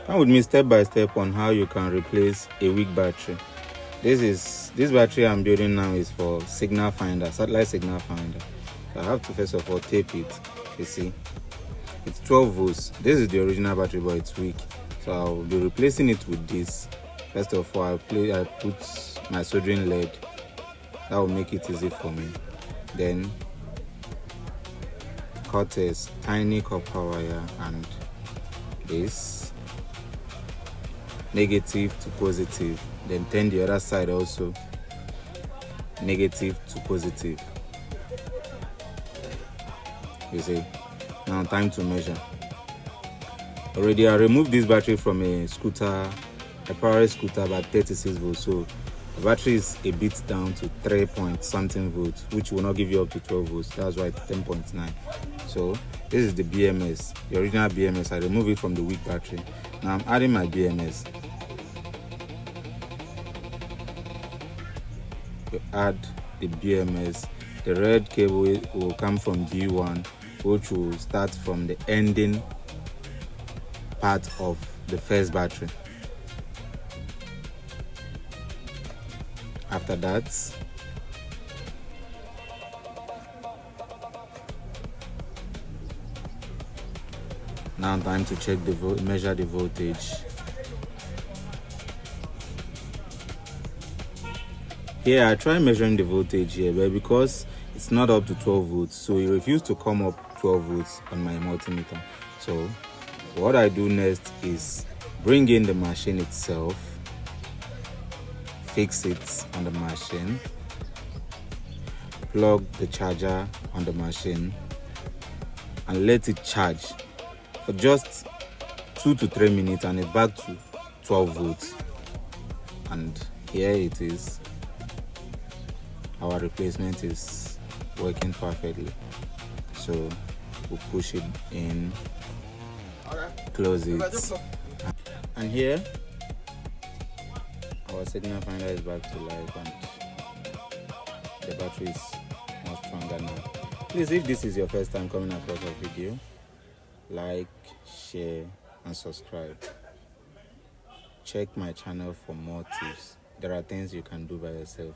Come with me step by step on how you can replace a weak battery. This battery I'm building now is for signal finder, satellite signal finder. So I have to first of all tape it. You see, it's 12 volts. This is the original battery, but it's weak. So I'll be replacing it with this. First of all, I put my soldering lead. That will make it easy for me. Then cut a tiny copper wire and this negative to positive, then turn the other side also negative to positive. You see, now time to measure. Already I removed this battery from a power scooter about 36 volts, so the battery is a bit down to 3 point something volts, which will not give you up to 12 volts. That's why it's 10.9. So this is the BMS, the original BMS. I removed it from the weak battery. Now I'm adding my BMS. You add the BMS. The red cable will come from B1, which will start from the ending part of the first battery. After that, now time to check measure the voltage. Here I try measuring the voltage here, but because it's not up to 12 volts, so it refused to come up 12 volts on my multimeter. So what I do next is bring in the machine itself, fix it on the machine, plug the charger on the machine and let it charge for just 2 to 3 minutes, and it's back to 12 volts. And here it is. Our replacement is working perfectly. So we'll push it in, close it, and here our signal finder is back to life and the battery is much stronger now. Please, if this is your first time coming across a video, like, share and subscribe. Check my channel for more tips. There are things you can do by yourself.